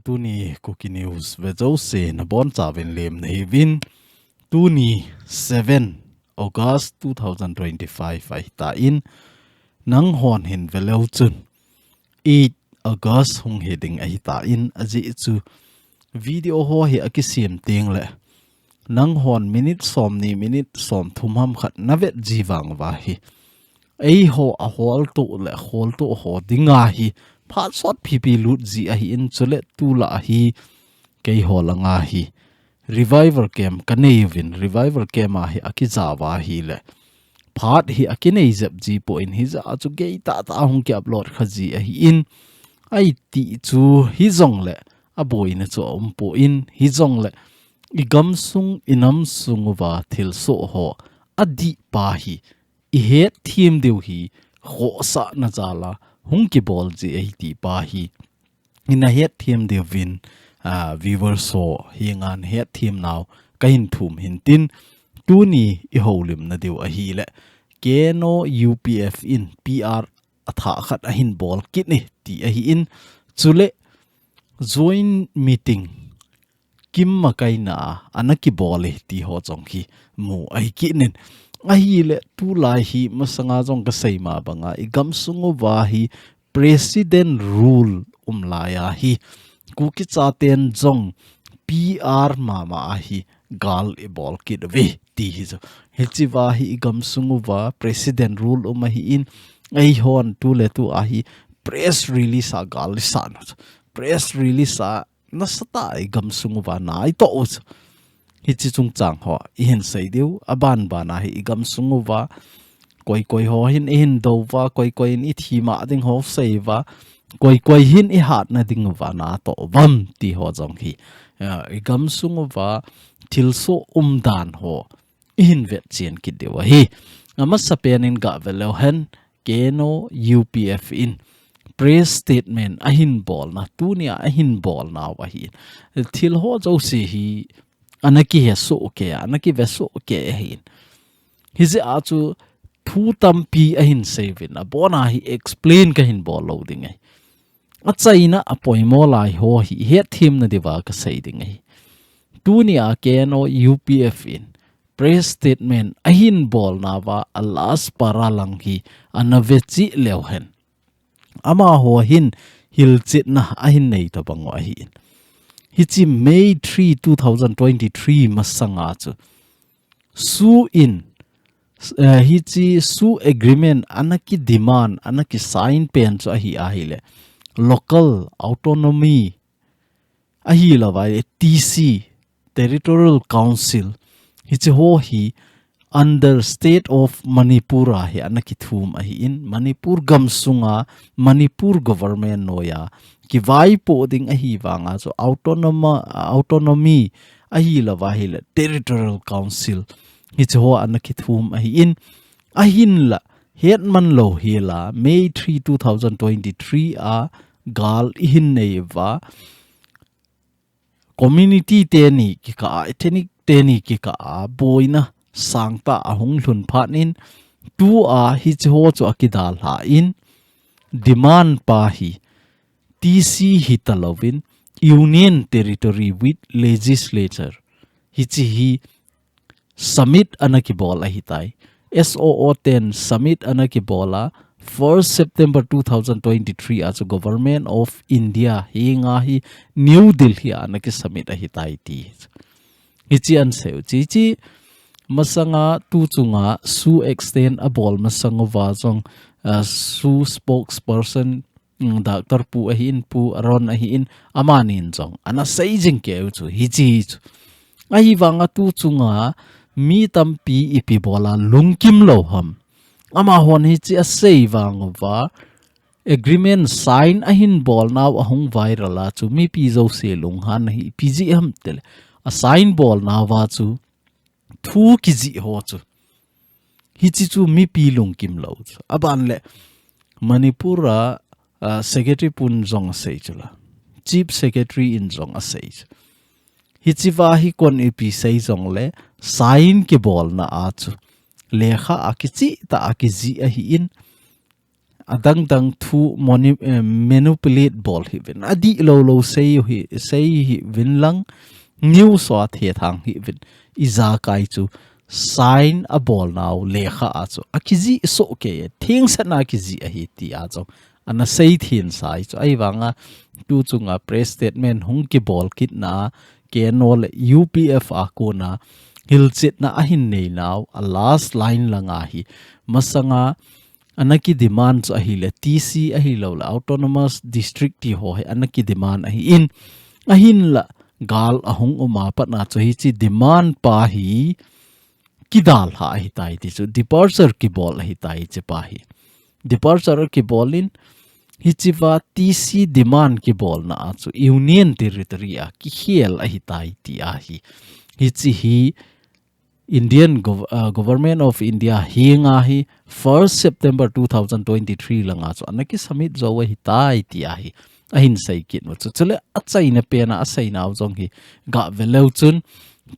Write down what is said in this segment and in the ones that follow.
tu ni Kuki News ve zo se na bon chawin lem nei win tu ni 7 August 2025 ai ta in nang hon hin velo chun 8 August hung heading ai ta in aji chu video ho hi akisim ting le nang hon minute som thumham khat navet jiwang wa hi ei ho a hol to ho dinga hi phat sot phi lut ji a hi in chule tu la hi kei ho langa hi revival camp kanevin revival camp a hi akizawa hi le phat hi akinei zep ji po in hi za chu gei ta hung ke upload khaji a hi in ai ti chu hi zong le a boy na chu po in hi zong le igam sung inam sung wa thil so ho adi pa hi I het team deu hi kho sa na jala hung ki bol ji ai ti pa hi in a het team deu win viewer so hi ngan het team now kain thum hin tin tu ni I holim na deu a hi le KNO UPF in PR atha khat a hin bol kit ni ti a hi in chule join meeting kim makai na anaki bole ti ho chong hi mu ai ki nin ahi le tu lai hi masanga jong ka seima banga igam sungo wa hi president rule laya hi kuki chaten jong PR mama hi gal e bol kit ve ti hi zo hechi wa hi igam sungo wa president rule hi in ai hon tu le tu ahi press release a gal sa no press release a nasata igam sungo wa na I to hi chi chung chang ho I hin sei deu aban ba na hi igam sungu wa koi ho hin hin do wa koi in I thima ding ho sei wa koi hin I hat na ding wa na to bam ti ho jong hi igam sungu wa thil so dan ho in vet chen ki dewa hi ama sapen in ga velo hen KNO UPF in press statement a hin bol na tunia a hin bol na wa hi thil ho jo si hi anaki he so ke anaki ve so ke hin hizi achu thu tampi a hin savin a bona hi explain ka hin bol lo ding ai a chaina a poimo lai ho hi he thim na dewa ka sei ding ai tunia KNO UPF in press statement a hin bol na wa a last para lang hi anavechi leu hen ama ho hin hil chit na a hin nei to bango a hin hichi May 3 2023 masanga chu su in hichi su agreement anaki demand anaki sign pen chu hi le local autonomy ahi lawai TC Territorial Council hichi ho hi under state of Manipur hi anaki thum ahi in Manipur gamsunga Manipur government noya ki vai po ding ahi wanga so autonomy ahi lawa hi le Territorial Council hichi ho anaki thum ahi in ahin la hetman lo hi la May 3 2023 a gal ihin nei wa community teni ki ka ethnic teni ki ka boina sangta ahung hlun phanin tu a hi cho chu akidal ha in demand pa hi TC hitalovin union territory with legislature hi summit anaki bola hitai SOO10 summit anaki bola 1st September 2023 as a government of India hinga hi New Delhi anaki summit hitai ti hichi an seu chi masanga tu chunga su extend a bol masanga wa jong su spokesperson Dr. Pu ahin pu aron ahin amanin jong ana seijing ke chu hichi chu ahi wanga tu chunga mi tampi ipi bola lungkim lo ham ama hon hichi a sei wang wa agreement sign ahin bol naw ahung viral la chu mi pi zo se lung han hi pg ham tel a sign bol na wa chu thu kiji ho chu hichi chu mi pi lung kim lo aban le Manipura secretary pun zong sei chula chief secretary in zong a sei hichi wa hi kon epi sei zong le sign ki bol na a chu lekha akichi ta akiji a hi in adang dang thu manipulate ball hi vin adi lo say hi vin lang new so the thang hi vin iza kai chu sign a ball now lekha a chu akizi so ke thing sana kizi a hi ti a chu ana sei thin sai chu ai wanga tu chunga press statement hung ki ball kit na KNO le UPF a ko na hilchit na ahin nei now a last line langa hi masanga anaki demand chu ahi le TC ahi lo la autonomous district ti ho he anaki demand ahi in ahin la gal ahung uma patna chu hi chi demand pa hi kidal ha hi tai ti chu departure ki ball hi tai che pa hi departure ki ball in hi chiwa TC demand ki ball na chu union territory a ki hiel a hi tai ti a hi chi hi Indian government of India hinga hi 1st September 2023 langa chu anaki summit zo hi tai ti a hi ahin sai kit mo chu chule achai na pe na asai na jong hi ga veleu chun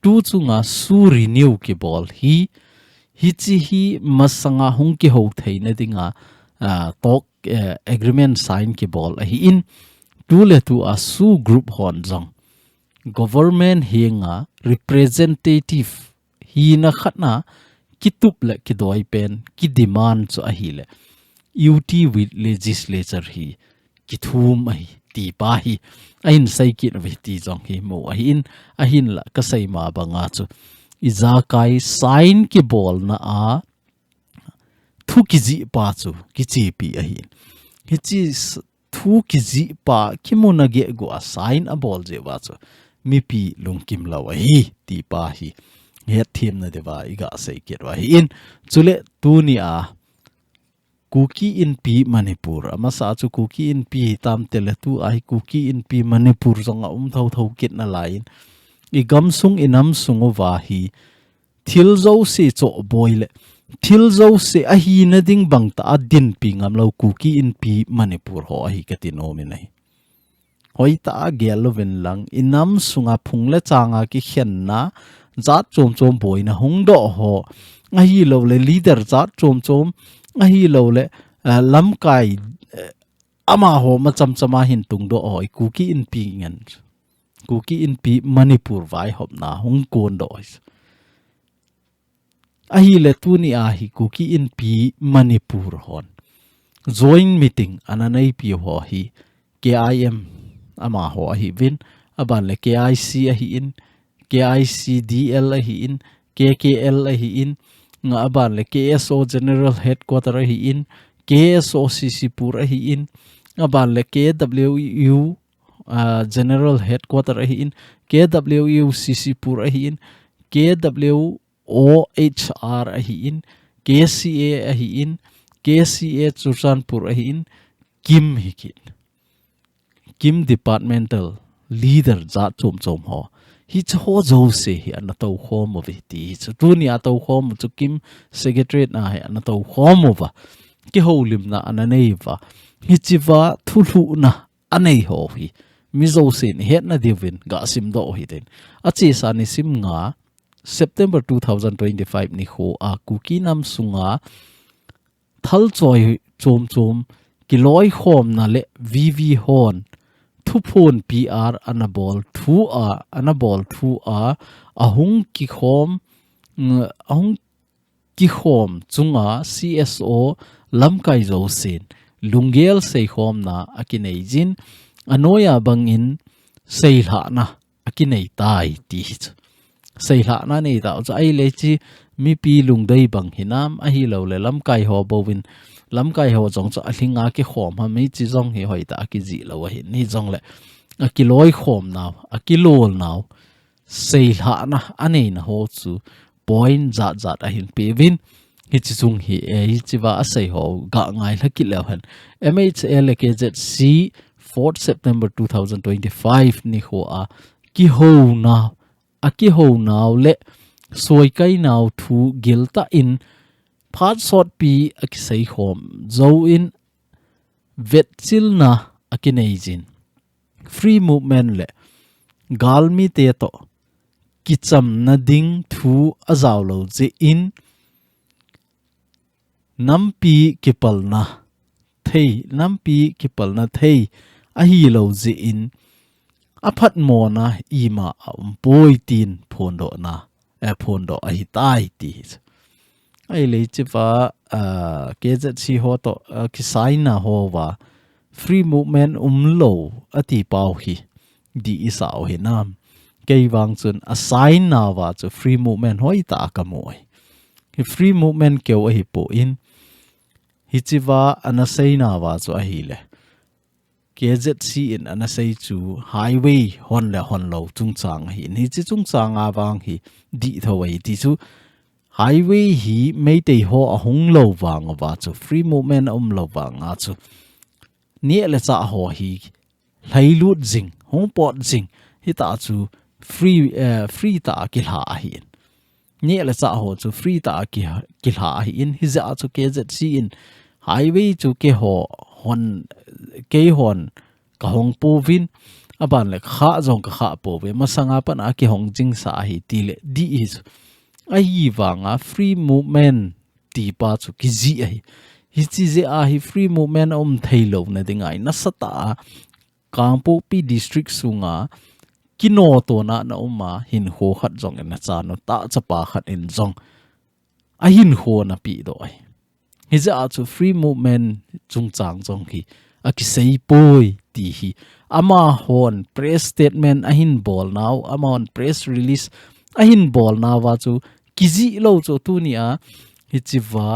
tu chunga su renew ki ball hi chi hi masanga hung ki ho theina dinga talk agreement sign ki ball hi in tu le tu a su group hon jong government hinga representative hi na khatna kitup le ki doi pen ki demand chu a hi le UT with legislature hi ki thum ai ti pa hi ain sai ki ve ti jong hi mo a hin la ka sai ma banga chu iza kai sign ki bol na a thu ki ji pa chu ki chi pi a hin hi chi thu ki ji pa ki mo na ge go a sign a bol je wa chu mi pi lung kim lawa hi ti pa hi het thim na dewa iga sei ket wa hi in chule tu ni a Kuki Inpi Manipur ama sa chu Kuki Inpi tam tele tu ai Kuki Inpi Manipur zonga thau thau kit na lain i gam sung inam sungo wa hi thil zo se cho boile thil zo se a hi na ding bang ta Dinpi ngam lo Kuki Inpi Manipur ho hi katino mi nai hoi ta geloven lang inam sunga phungle changa ki khen na zat chom chom boina hung do ho a hi lo le leader zat chom chom a hi lo le lam kai ama ho ma cham chama hin tung do oi Kuki Inpi ngan Kuki Inpi Manipur vai hop na hung kon do a hi le tu ni a hi Kuki Inpi Manipur hon joint meeting ananai pi ho hi KIM ama ho hi vin aban le KIC a hi in KICDL a hi in KKL a hi in nga aban le KSO General Headquarter a hi in KSO Sisipur a hi in aban le KWU General Headquarter a hi in KWU Sisipur a hi in KWOHR a hi in KCA a hi in KCA Churchanpur a hi in Kim hi kin Kim departmental leader za chom chom ho hi cho zo se hi an to khom mo ve ti chu ni a to khom chu Kim secretary na hi an to khom mo wa ki ho lim na an nei wa hi chiwa thulu na anei ho hi mi zo se ni het na divin ga sim do hi den a chi sa ni sim nga September 2025 ni ho a Kuki nam sunga thal choi chom chom ki loi khom na le VV hon thu phone PR anabol thu a ahung ki khom chunga CSO lamkai zo sin lungel sei khom na akinei jin anoya bangin seilha na akinei tai ti seilha na nei ta cha ai le chi mi pi lungdei bang hinam a hi lo le lamkai ho bowin lamkai ho jong cha hlinga ki khom ha mi chi jong hi hoi ta ki ji lo hi ni jong le a ki loi khom naw a ki lol naw seilha na anei na ho chu point za a hin pe win hi chi chung hi hi chi wa a sei ho ga ngai la ki le han MHL KZC 4th September 2025 ni ho a ki ho naw a ki ho naw le soi kai naw thu gilta in phat sot pi akisei khom zo in vet chil na akinei jin free movement le galmi te to kicham na ding thu azaw lo je in nampi kipal na thei NAMPI ki pal na thei a hi lo zi in a phat mo na ima poi tin phondo na phondo a hi tai ti ai le chiwa KZC ho to ki saina ho wa free movement lo ati pau hi di isao hi nam kei wang chun a sign na wa chu free movement hoi ta ka moi hi free movement keu a hi po in hi chiwa anasei na wa chu a hi le KZC in anasei chu highway hon le hon lo chung chang hi ni chi chung chang a wang hi di thawai ti chu highway hi mei te ho a hung lo wang wa chu free movement lo wang a chu ni le cha ho hi hlailut jing hong pot jing hi ta chu free ta ki ha hi ni le cha ho chu free ta ki ha hi in hi za chu KZC in highway chu ke ho hon ke hon ka hong po vin aban le kha jong ka kha po ve masanga pan a ki hong jing sa hi ti le di is ai wanga free movement ti pa chu ki ji ai hi chi je a hi free movement thailo na dingai na sata kangpo pi district sunga kino to na hin ho khat jong na cha no ta chapa khat in jong a hin ho na pi do ai hi za chu free movement chung chang jong hi a ki sei poi ti hi ama hon press statement a hin bol now ama on press release a hin bol na wa chu kizi lo chu tu ni a hi chiwa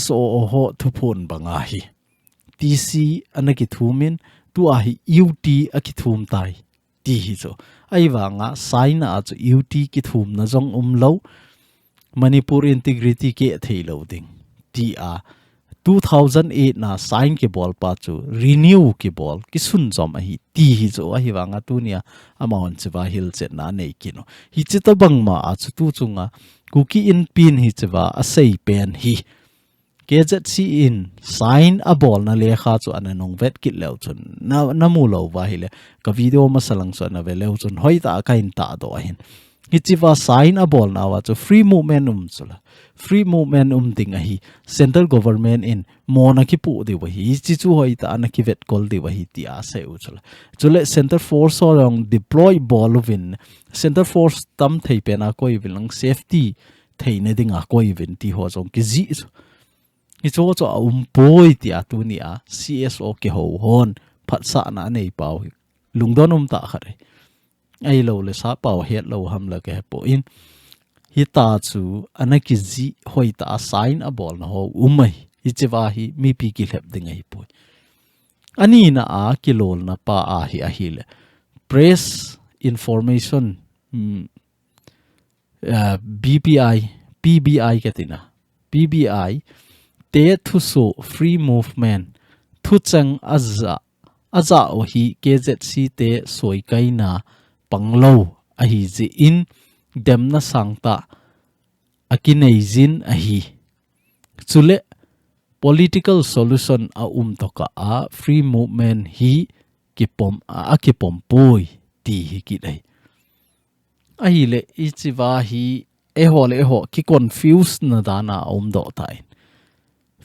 SOO ho thupon banga hi TC anaki thumin tu a hi UT a ki thum tai ti hi cho ai wanga sign a chu UT ki thum na jong lo Manipur integrity ke thailo ding ti a 2008 na sign ke bol pa chu renew ke bol ki sun jom a hi ti hi cho a hi wanga tu nia amon chiwa hil che na nei kino hi chita bang ma a chu tu chunga Kuki Inpi hi chiwa a sei pen hi KZC in sign a bol na le kha chu ananong vet kit leu chun na mu lo wa hi le ka video ma salang chu na ve leu chun hoi ta kain ta do hin hi chiwa sign a bol na wa chu free movement chula free movement ding a hi central government in mona ki pu de wa hi chi chu hoi ta na ki vet kol de wa hi ti a se u chule center force long deploy bolovin center force tam thei pe na koi vilang safety thei ne ding a koi vin ti ho jong ki ji hi cho cho poi ti a tu ni a CSO ke ho hon phat sa na nei pau lungdon ta khare ai lo le sa pau het lo ham la ke po in hi ta chu anaki ji hoi ta sign a bol na ho umai hi chewa hi mi pi ki lep ding ai poi ani na a kilol na pa a hi le press information BPI PBI katina PBI te thu so free movement thu chang aza o hi KZC te soi kai na panglo a hi ji in dem na sangta akinei jin a hi chule political solution a toka a free movement hi kipom poi ti hi ki dai a hi le ichiwa hi eho ki confuse na dana do tai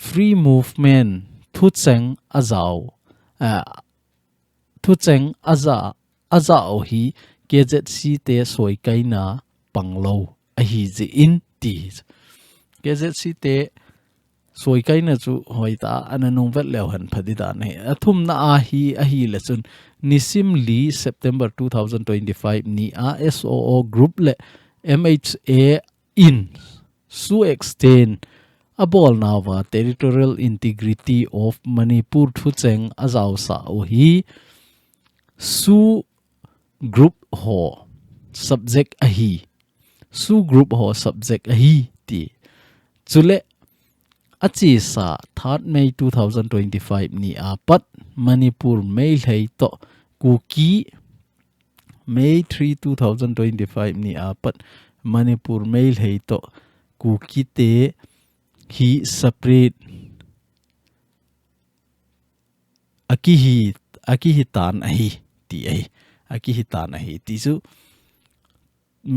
free movement thu cheng aza o hi KZC te soi kai na panglo a hi ji in ti KZC te soi kai na chu hoi ta ananong vet lew han phadi da ne athum na a hi le chun nisim li September 2025 ni a SOO group le MHA in su extend abol nawa territorial integrity of Manipur thu cheng azau sa o hi su group ho subject a hi su group ho subject a hi ti chule achi sa 3 May 2025 ni a pat Manipur mail hai to Kuki May 3 2025 ni a pat Manipur mail hai to Kuki te hi separate aki tan ahi ti ai aki hitan ahi ti su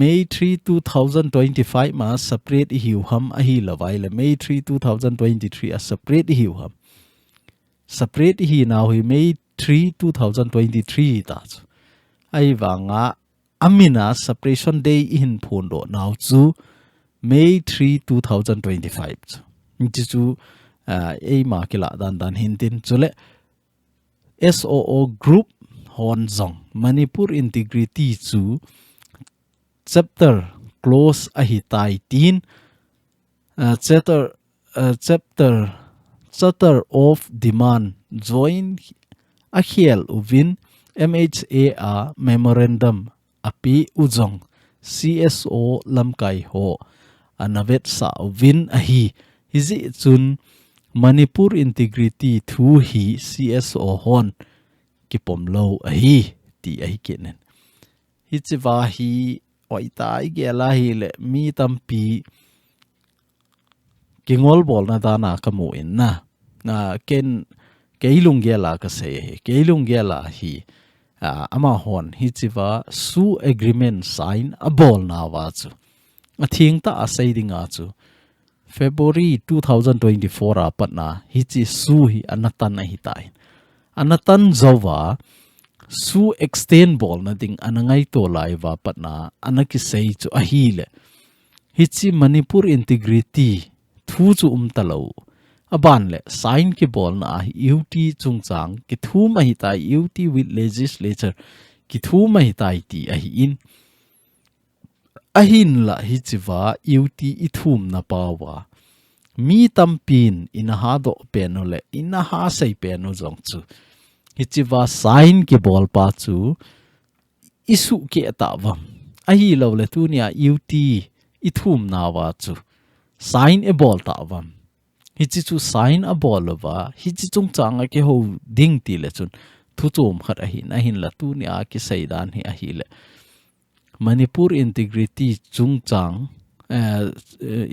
May 3 2025 ma separate hiu ham ahi lawai le May 3 2023 a separate hiu ham separate hi now hi May 3 2023 ta chu ai wanga amina separation day in phondo now chu May 3 2025 chu chu ei ma kila dan hintin chule SOO group hon zong Manipur integrity chu chapter close ahi tai tin chapter of demand join a hiel uvin MHA a memorandum api uzong CSO lamkai ho anavet sa uvin ahi hizi chun Manipur integrity thu hi CSO hon kipom lo ahi ti ahi kenen hi chiwa hi oitai gela hi le mi tampi kingol bol na dana kamu in na ken keilung gela ka se keilung gela hi ama hon hi chiwa su agreement sign a bol na wa chu a thing ta a sei dinga chu February 2024 a patna hi chi su hi anatan hi tai anatan zowa su extend bol na ding anangai to lai wa patna anaki sei chu a hi le hi chi Manipur integrity thu chu talo aban le sign ki bol na UT chungchang ki thu ma hi tai UT with legislature ki thu ma hi tai ti a hi in ahin la hi chiwa UT I thum na pawa mi tampin ina ha do penole ina ha sei penu jong chu hi chiwa sign ki bol pa chu isu ke ta wam ahi lo le tu nia UT I thum na wa chu sign e bol ta wam hi chi chu sign a bol wa hi chi chung chang a ke ho ding ti le chun thu chom khat ahin la tu nia ki sei dan hi ahi le Manipur integrity chungchang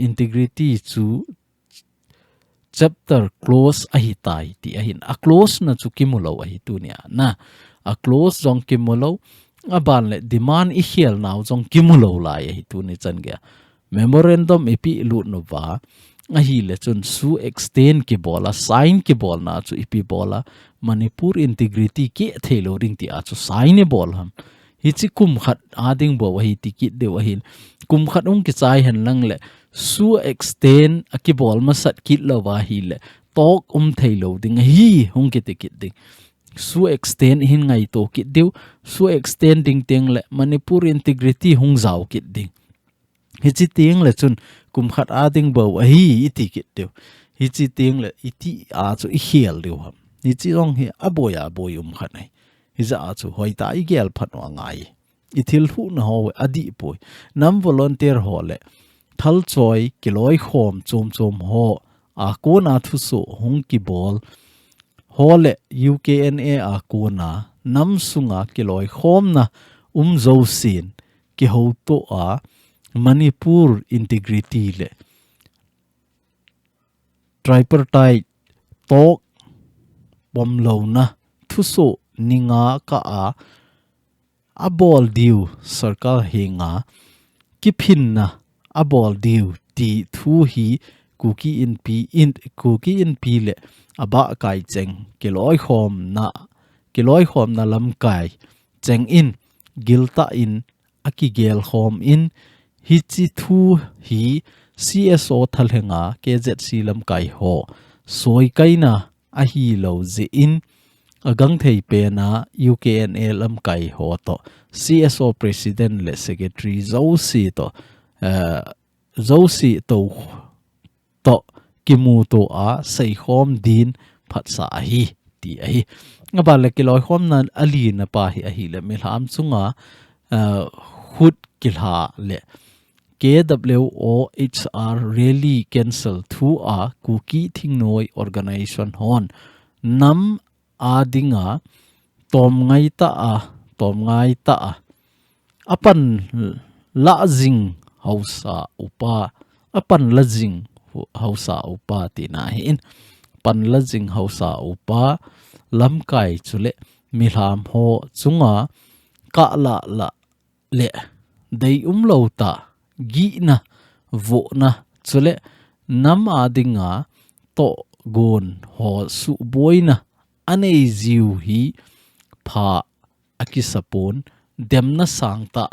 integrity chu chapter close ahi tai ti ahin a close na chu kimulo ahi tu nia na a close jong kimulo aban le demand I hiel naw jong kimulo lai ahi tu ni chan ge memorandum ipi lut no wa ahi le chun su extend ki bola sign ki bol na chu ipi bola Manipur integrity ki thelo ring ti a chu sign e bol ham hi chi kum khat ading bo hi ticket de wahin kum khat ki chai han lang le su extend akibol ma sat kit lo wa hi le tok thailo ding hi hung ki ticket ding su extend hin ngai to kit deu su extending teng le Manipur integrity hung zau kit ding hi chi teng le chun kum khat ading bo hi ticket deu hi chi teng le iti a chu I hiel deu ham hi chi rong hi aboya boyum khat nai Iza achu hoi ta I gel phat wa ngai ithil hu na ho adi poi nam volunteer ho le thal choi kiloi khom chom ho a ko na thu so hung ki bol ho le UKNA a ko na nam sunga kiloi khom na zo sin ki ho to a Manipur integrity le tripartite tok bom lo na thu so ninga ka a bol diu circle hinga kiphin na a bol diu ti thu hi Kuki Inpi le aba kai cheng kiloi khom na lam kai cheng in gilta in akigel khom in hi chi thu hi CSO thalhenga KZC lam kai ho soi kaina a hi lo ze in agang thei pe na UKNA lam kai ho to CSO president le secretary zosi to kimu to a sei khom din phat sa hi ti a hi ngaba le kiloi khom na ali na pa hi a hi le milham chunga HOUTE kilha le KWOHR rally cancel thu a Kuki thingnoi organization hon nam adinga tom ngai ta a apan la jing hausa upa apan la jing hausa upa ti na hin pan la jing hausa upa lam kai chule milham ho chunga ka la le dei lo ta gi na vo na chule nam adinga to gon ho su boina anei ziu hi pha akisapon demna sangta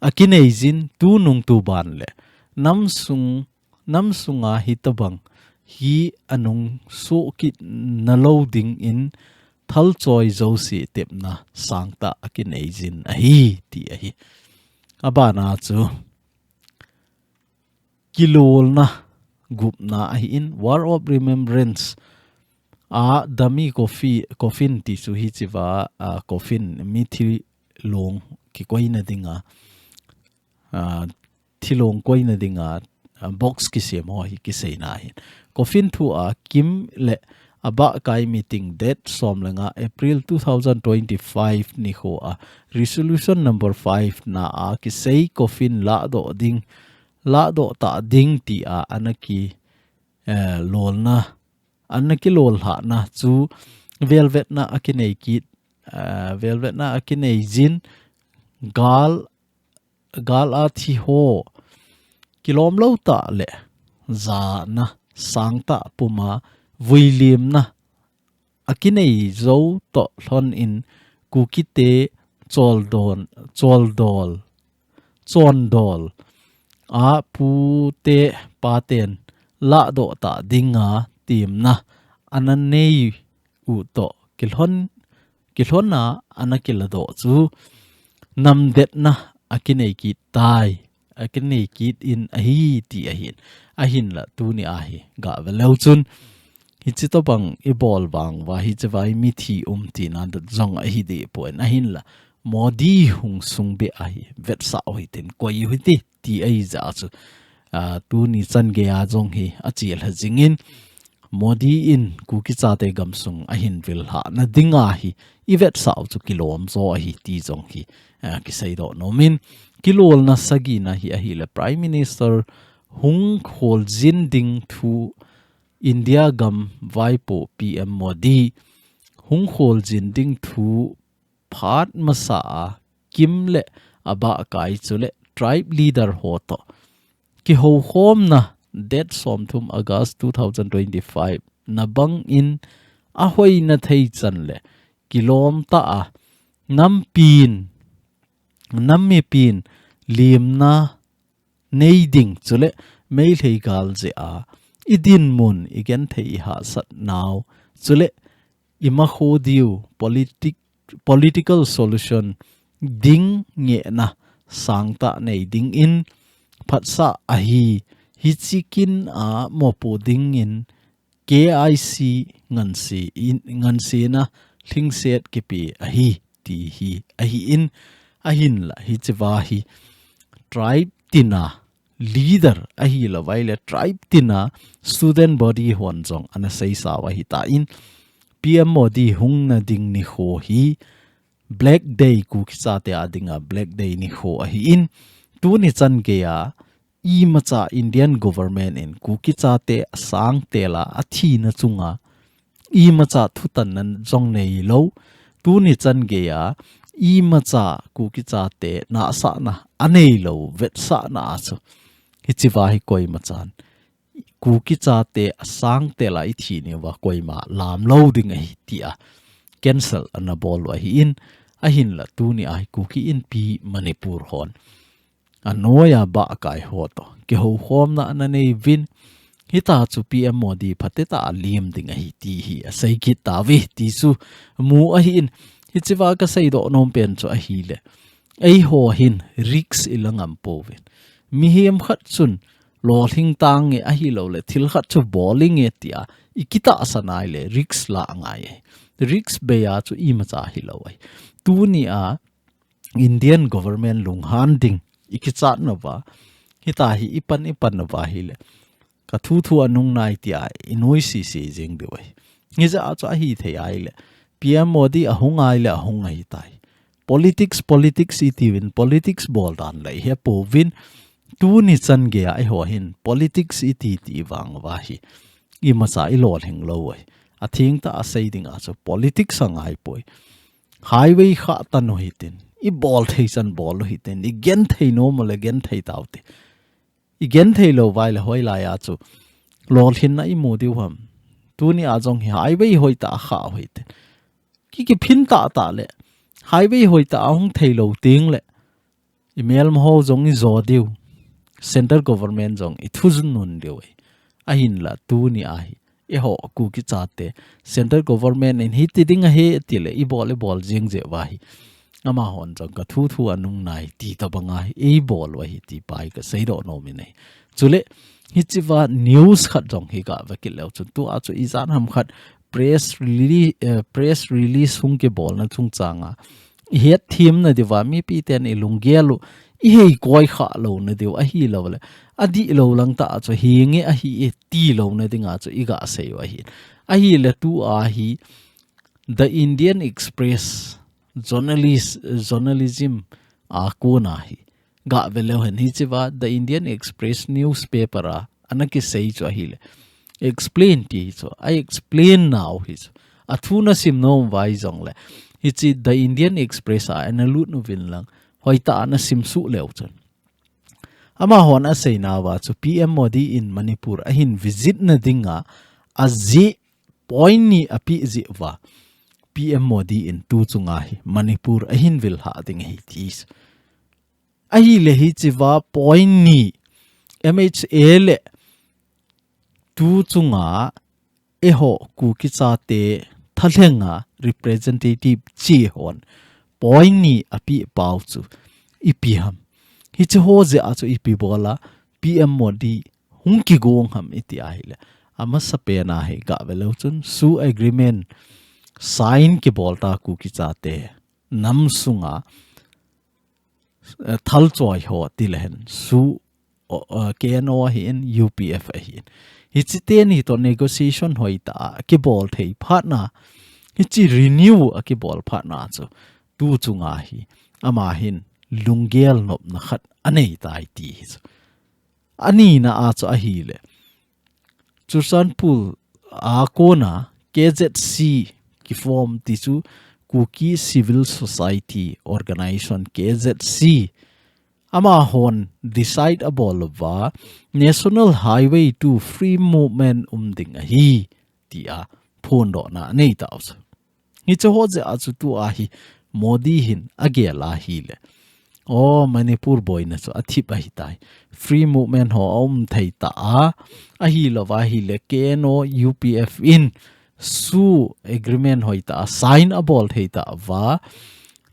akinei jin tu nung tu ban le namsunga hitabang hi anung so kit na loading in thal choi zo si tepna sangta akinei jin ahi ti ahi abana chu kilol na gup na ahi in war of remembrance a dami coffin ti su hi chiwa coffin mi thi long ki koina dinga thilong koina dinga box ki se mo hi ki sei na hin coffin thu a kim le aba kai meeting date som lenga April 2025 ni ho a resolution number 5 na a ki sei coffin la do ta ding ti a anaki lol na anaki lol ha na chu velvet na akinei jin gal a thi ho kilom lo ta le za na sangta puma vuilim na akinei zo to hlon in kukite chondol a pu te PATHEN la do ta dinga tim na ananei u to kilhon na anakila do chu namdet na akinei ki tai akinei kit in ahi ti ahin la tu ni ahi ga velau chun hi chi to bang i bol bang wa hi chawai mi thi ti na da zong ahi de poin ahin la modi hung sung be ahi vet sa oi ten koi hui ti ai za chu tu ni chan ge a jong hi achil ha jingin modi in kuki chate gamsung ahin vil ha na dinga hi ivet sa chu kilom zo hi ti jong hi ki sei do nomin kilol na sagi na hi ahi le prime minister hung khol jin ding thu India gam vaipo PM Modi hung khol jin ding thu phat masa kim le aba kai chule tribe leader ho to ki ho hom na that som thum August 2025 na bang in a hoi na thei chan le kilom ta a nammi pin lim na neiding chule mei thei gal je a idin mun igen thei ha sat now chule ima khodiu political solution ding nge na sangta nei ding in phatsa ahi hi chikin a mopo ding in KIC ngansi na thingset kipi ahi ti hi ahi in ahin la hi chiwa hi tribe tina leader ahi la waile tribe tina student body hon jong ana sei sa wa hi ta in PM Modi hung na ding ni ho hi black day ku ki cha te adinga black day ni ho ahi in tu ni chan ge ya I macha Indian government in kuki cha te sang te la athi na chunga I macha thutan nan jong nei lo tu ni chan ge ya I macha kuki cha te na sa na anei lo vet sa na chu hi chiwa hi koi machan kuki cha te sang te la I thi ni wa koi ma lam lo ding hi tia cancel ana bol wa hi in ahin la tu ni ai Kuki Inpi Manipur hon anoya ba kai hoto ke ho hom na ananei vin hita chu PM Modi phateta lim ding hi ti hi asai ki tawi ti su mu a hi in hi chiwa ka sei do nom pen chu a hi le ei ho hin risk ilangam povin mi hiam khat chun lo thing tang nge a hi lo le thil khat chu bowling e tia ikita asanai le risk la angai risk be ya chu I ma cha hi lo ai tu ni a Indian government lung handing ikichat no ba hita hi ipan no ba hi le ka thu anung nai tia inoi si jing de wai ngi za cha hi the ai le PM Modi ahung ai le ahung ai tai politics iti win politics bol dan lai he po win tu ni chan ge ai ho hin politics iti ti wang wa hi I ma sa I lol heng lo wai a thing ta a sei ding a so politics ang ai poi highway kha ta no hitin I bol thei chan bol lo hitin I gen thei no mo le gen thei taute I gen thei lo vai le hoi la ya chu lol hin na imu diu ham tu ni a jong hi highway hoi ta kha hoi te ki phin ta le highway hoi ta hong thei lo ting le email mo ho jong i zo diu central government jong i thuzun nun diu a hin la tu ni a hi e ho ku ki chate central government in hi ti ding a he ti le i bol jing je wa hi ama hon jong ka thu anung nai ti ta banga e bol wa hi ti pai ka sei do no mi nei chule hi chiwa news khat jong hi ka va ki le chu tu a chu izan ham khat press release hung ke bol na chung changa het thim na diwa mi pi ten ilungelu i hei koi kha lo na diu a hi lo le adi lo lang ta chu hi nge a hi e ti lo na dinga chu iga sei wa hi a hi le tu a hi the Indian Express journalism a ko na hi ga velo hen hi chiwa the Indian Express newspaper a anaki sei chu hi le explain ti chu I explain now hi a thuna sim no vai jong le hi chi the Indian Express a na lut nu vin lang hoi ta na sim su leo chon ama hon a sei na wa chu PM Modi in Manipur a hin visit na dinga a zi point ni api zi wa PM Modi in tu chunga hi Manipur a hin vil ha ding hi tis a hi le hi chi wa point ni MHA le tu chunga e ho ku ki cha te thalenga representative chi hon point ni api pau chu ipiham hi che ho je a chu ipi bola PM Modi hung ki gong ham iti a hi le ama sape na hi ga velo chun su agreement sign ke bolta ku ki chate nam sunga thal choi ho tilhen su KNO and UPF hi hi chite ni to negotiation hoita ke bol thei phatna hi chi renew a ke bol phatna chu tu chunga hi ama hin lungel nop na khat anei tai ti ani na a chu a hi le Chursanpur a kona KZC ki form ti chu Kuki Civil Society Organization KZC ama hon decide abol wa National Highway to Free Movement ding a hi ti a phone do na nei taus ni cho ho je a chu tu a hi Modi hin agela hi le o Manipur boy na chu athi pa hi tai free movement ho thei ta a hi lo wa hi le KNO UPF in su agreement hoita sign a bol theita wa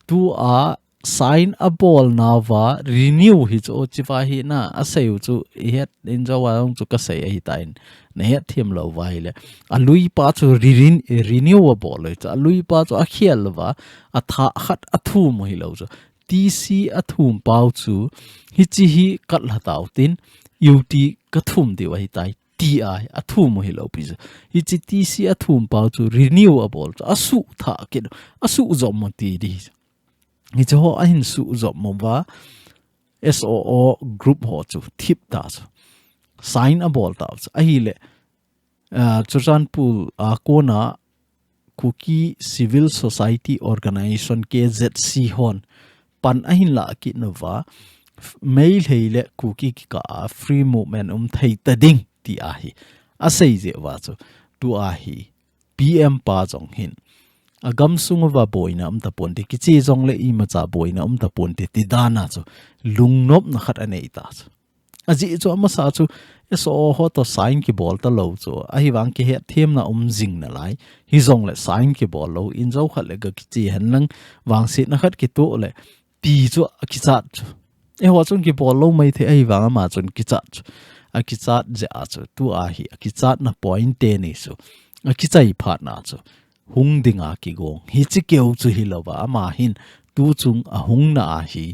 tu a sign a bol na wa renew hi cho chiwa hi na a sei chu het in jo wa chu ka sei hi tain na het thim lo wa hi le a lui pa chu renew a bol le cha lui pa chu a khial wa a tha khat a thu mo hi lo chu TC a thum pau chu hi chi hi kat la taw tin UT ka thum de wa hi tai TI a thum hi lo pi hi chi TC a thum pau chu renewable chu asu tha ke asu zo mo ti di hi cho ho a hin su zo mo wa SOO group ho chu thip ta chu sign a bol ta chu a hi le Chursanpur a kona Kuki Civil Society Organization KZC hon pan a hin la ki no wa mail heile Kuki ki ka free movement thei ta ding ti a hi a sei je wa chu tu a hi PM pa jong hin agam sung wa boina ta pon ti ki chi jong le I ma cha boina ta pon ti dana chu lungnop na khat anei ta chu aji chu ama sa chu so ho to sign ki bol ta lo chu a hi wang ki he them na jing na lai hi jong le sign ki bol lo in zo khat le ga ki chi han lang wang sit na khat ki to le pi chu ki cha e ho chung ki bol lo mai the ai wang ma chun ki cha a ki cha je a chu tu a hi a ki cha na point te ni su a ki chai phat na chu hung dinga ki gong hi chi keu chu hi lo wa ma hin tu chung a hung na a hi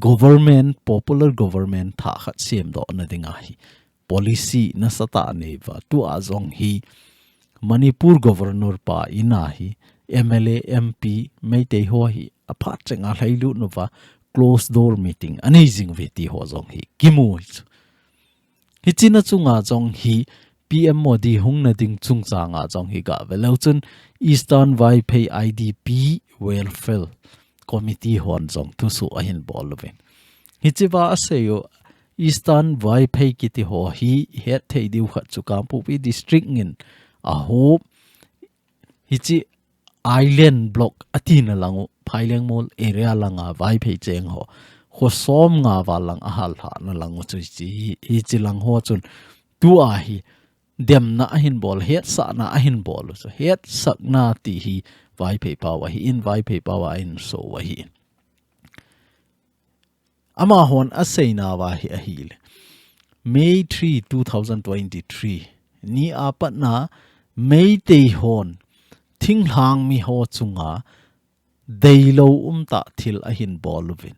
government popular government tha khat sem do na dinga hi policy na sata ne wa tu a zong hi Manipur governor pa ina hi MLA MP mai te ho hi a phat chenga hlailu no wa closed door meeting amazing veti ho zong hi kimu hi china chunga zong hi PM Modi hung na ding chung changa zong hi ga velo chun Eastern Vai Pay IDP welfare committee hon zong tu su a hin bol ven hi chiwa aseyo Eastern vai phei kiti ho hi het thei diu khat chu kampu pi district ngin a HOUTE hi chi island block atina langu phaileng mall area langa vai phei cheng ho kho som nga wa lang a hal ha na langu chu chi hi chi lang ho chun tu a hi dem na hin bol het sa na hin bol so het sak na ti hi vai phei pa wa hi in vai phei pa wa in so wa hi ama hon a sei na wa hi a hi le May 3 2023 ni apat na May te hon thing hang mi ho chunga deilo ta thil a hin boluvin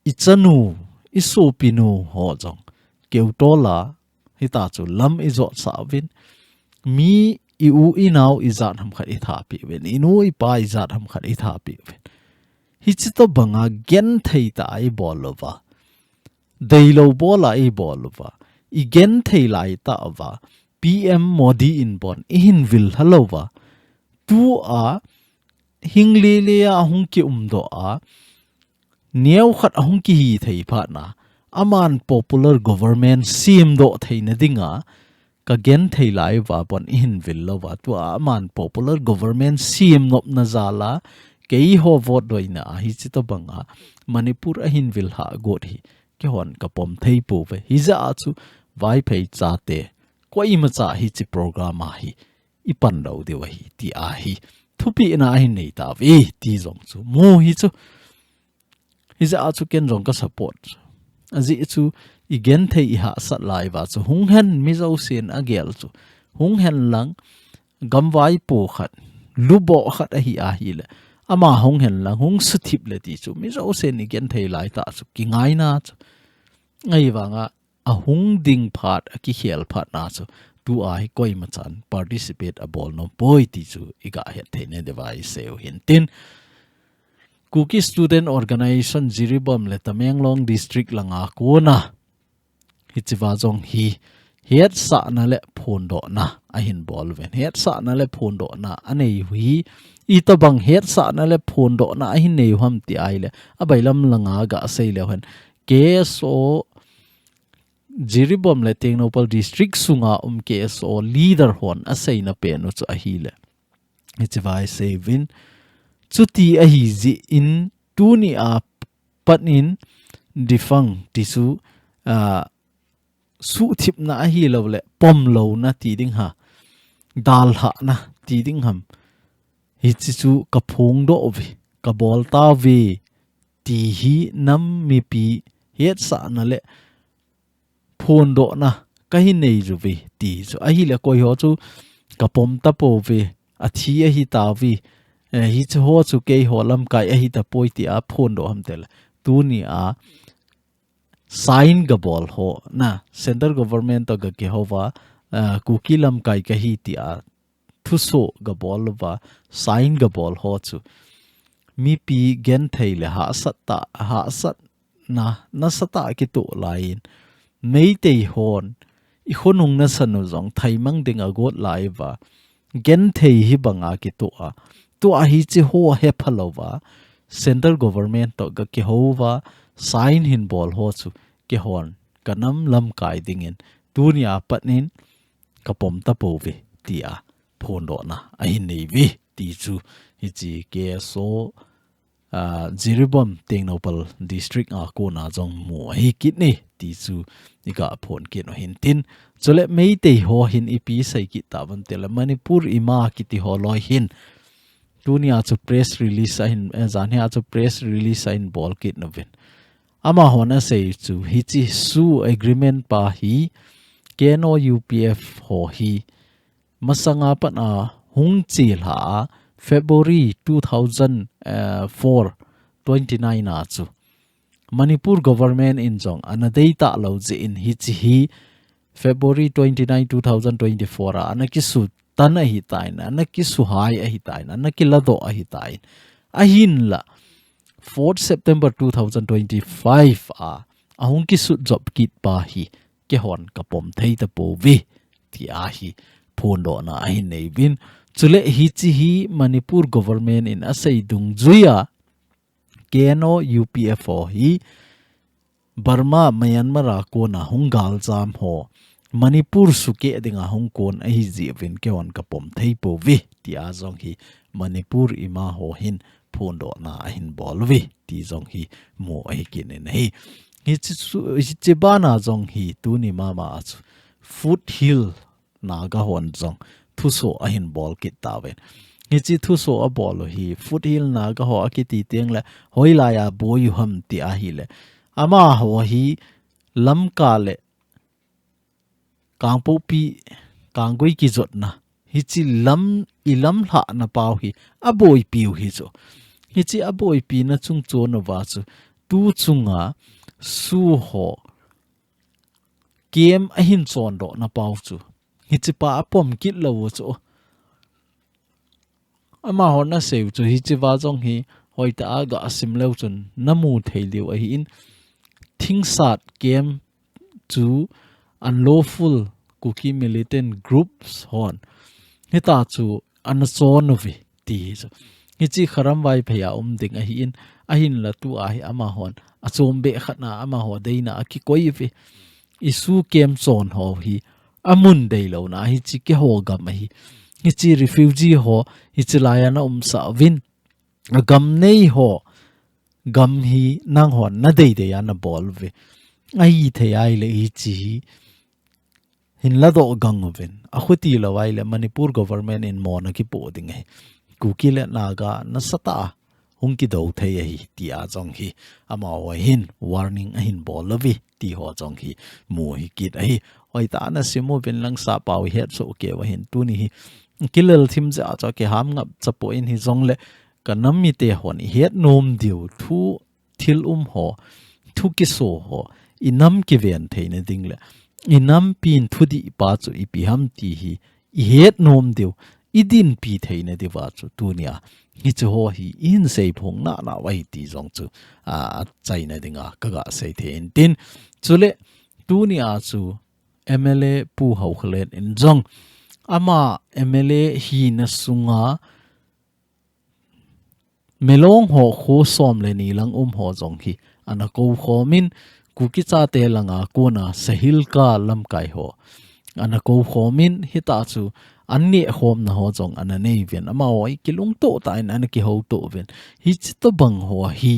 ichanu isopinu ho jong keutola hita chu lam izo sawin mi iu inau izat ham khat itha pi wen inu ipa izat ham khat itha pi wen hi chi to banga gen thei ta ai bolova deilo bola ai bolova i gen thei lai ta wa PM Modi in bon in vil halova tu a hingli le a hung ki do a neu khat a hung ki hi thei pha na aman popular government sim do thei na dinga ka gen thei lai wa bon in vil lova tu a aman popular government sim nop na zala kei ho vote doina hi chi to banga Manipur a hin vil ha got hi ke hon ka pom thei pu ve hi za chu vai phei cha te ko i ma cha hi chi program a hi i pan do de wa hi ti a hi thupi na hi nei ta ve ti zong chu mo hi chu hi za chu ken zong ka support azi chu igen thei I ha sat lai wa chu hung hen mi zo sen a gel chu hung hen lang gam vai pu khat lu bo khat a hi le ama hung hen lang hung su thip le ti chu mi zo sen igen thei lai ta chu ki ngai na chu ngai wa nga a hung ding phat a ki khel phat na chu tu ai koi ma chan participate a bol no boy ti chu iga het the ne device seu hin tin Kuki student organization jiribam le Tamenglong district langa kona hichiwa jong hi het sa na le phon do na a hin bol ven het sa na le phon do na anei hui I to bang het sa na le phon do na a hin nei ham ti ai le abailam langa ga sei le hen KSO jiribam le Tengnopal district sunga KSO leader hon a sei na pe no chu a hi le hichiwa sei vin chuti a hi zi in tuni a panin difang tisu su thip na a hi lo le pom lo na ti ding ha dal ha na ti ding ham hi chi chu ka phong do vi ka bol ta vi ti hi nam mi pi het sa na le phon do na ka hi nei ju vi ti chu a hi le koi ho chu ka pom ta po vi a thi a hi ta vi hi chu ho chu ke ho lam kai a hi ta poi ti a phon do ham tel tu ni a sign ga bol ho na central government to ga ke ho wa kuki lam kai ka hi ti a thu so ga bol wa sign ga bol ho chu mi pi gen thei le ha sat na sata ki to lain mei te hon I khonung na sanu zong thai mang ding a got lai wa gen thei hi banga ki to a hi chi ho he phalowa central government to ga ki ho wa sign hin bol ho chu ki hon kanam lam kai dingin tunia patnin kapom ta po ve ti a phon do na a hin nei vi ti chu hi chi ke so jiribam Tengnopal district a ko na jong mu hi kit ni ti chu ika phon ke no hin tin chole mei te ho hin ipi sai ki taban tel Manipur ima ki ti ho loi hin tunia chu press release in zania chu press release in ball kit novin ama hona sei chu hi chi su agreement pa hi KNO UPF ho hi masanga pana hung chil ha February 2004 29 na chu Manipur government in jong anadei ta lo ji in hi chi hi February 29 2024 anaki su tan a hi tain anaki su hai a hi tain anaki lado a hi tain a hin la 4 September 2025 ahung ki su job kit pa hi ke hon kapom thei ta po vi ti a hi phon do na hi nei bin chule hi chi hi Manipur government in asai dung zuya KNO UPF hi Burma Myanmar ko na hungal jam ho Manipur suke dinga Hong Kong a hi ji vin ke on kapom thei po vi ti a zong hi Manipur ima ho hin phondo na a hin bol vi ti zong hi mo a hi kin in hi hi bana zong hi tu ni mama ach Foothill na ga hon zong thu so a hin bol kit ta ven hi chi thu so a bol hi Foothill na ga ho a ki ti teng le hoi la ya bo yu ham ti a hi le ama ho hi lam ka le kang po pi kang goi ki zot na hi chi lam ilam hla na pau hi aboi piu hi zo hi chi aboi pi na chung cho na wa chu tu chunga su ho kem a hin chon do na pau chu hi chi pa pom kit lo chu ama ho na seu chu hi chi wa jong hi hoi ta ga asim lo chun namu thei liu a hi in thing sat kem chu unlawful Kuki militant groups hon hita chu anachon vi ti chu hi chi kharam vai phaya ding a hi in a hin la tu a hi ama hon achom be khatna ama ho deina ki koi vi isu kem chon ho hi amun dei lo na hi chi ke ho gam hi hi chi refugee ho hi chi la ya na sa win gam nei ho gam hi nang hon na dei de ya na bol vi ai THEI le hi chi hin la do gang ven a khuti la wai le Manipur government in mon ki po ding he Kuki le naga na sata hung ki do thei hi ti a jong hi ama wa hin warning a hin bol lovi ti ho jong hi mu hi kit hi hoi ta na simu ven lang sa pau he so ke wa hin tu ni hi kilel thim ja cha ke ham ngap chapo in hi jong le kanam mi te hon het nom diu thu thil ho thu ki so ho inam ki ven theina ding le inam pin thudi pa chu ipi ham ti hi I het nom deu idin pi theina dewa chu tunia hi chu ho hi in sei phong na na wai ti jong chu a chaina dinga kaga sei thein tin chule tunia chu MLA pu hau khlen in jong ama MLA hi na sunga melong ho kho som le ni lang ho jong hi ana ko khomin Kuki cha te langa kona sahil ka lam kai ho ana ko khomin hita chu anni khom na ho jong ana nei ven ama oi kilung to ta in ana ki ho to ven hi chito bang ho hi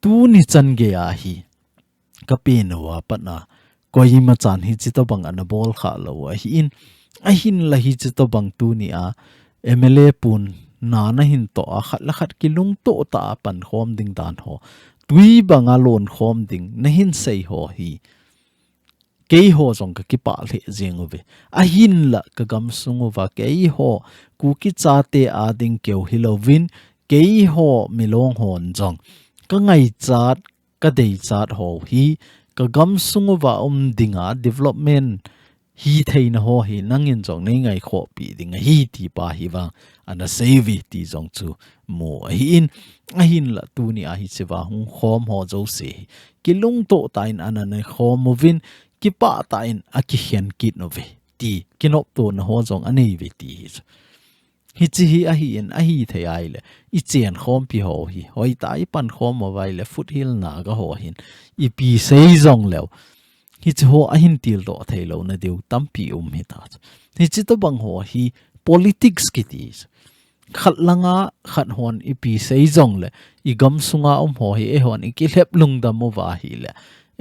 tu ni chan ge a hi ka pe no wa patna koi ma chan hi chito bang ana bol kha lo wa hi in a hin la hi chito bang tu ni a MLA pun na na hin to a khat la khat kilung to ta pan khom ding dan ho tui banga lon khom ding na hin sei ho hi kei ho jong ka ki pa le jeng ve a hin la ka gam sungu wa kei ho Kuki cha te a ding keu hilovin kei ho milong hon jong ka ngai chat ka dei chat ho hi ka gam sungu wa dinga development hi theina ho hi nangin jong nei ngai kho pi ding hi ti pa hi wa ana save ti jong chu mo hi in a hin la tu ni a hi chewa hung khom ho jo se kilung to tain ana ne khom movin ki pa tain a ki hian kit no ve ti kinop to na ho jong ani ve ti hi chi hi a hi in a hi THEI le I chen khom pi ho hi hoi tai pan khom mo vai le Foothill na ga ho hin I pi sei jong lew hi chi ho a hin til do thei lo na deu tampi hi ta hi chi to bang ho hi politics ki ti khat langa khat hon I pi sei jong le I gam sunga ho hi e hon I ki hlep lung da mo wa hi le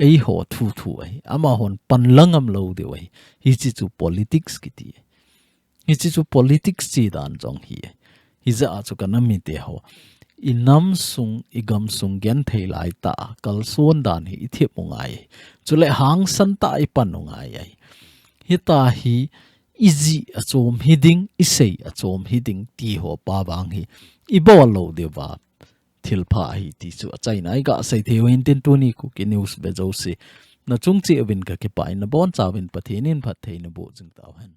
ei ho thu thu ai ama hon pan langam lo de wai hi chi chu politics ki ti hi chi chu politics chi dan jong hi hi za chu kana mi te ho inam sung igam sung gen thei lai ta kal son dan hi ithep ngai chule HANGSAN ta I pan ngai ai hi ta hi izi achom hiding isei achom hiding ti ho pa bang hi I bol lo de wa thil pha hi ti chu chai nai ga sei thewin tin tu ni Kuki news be jo se na chung chi win ka ke pai na bon chawin pathin in phat thein bu jing taw han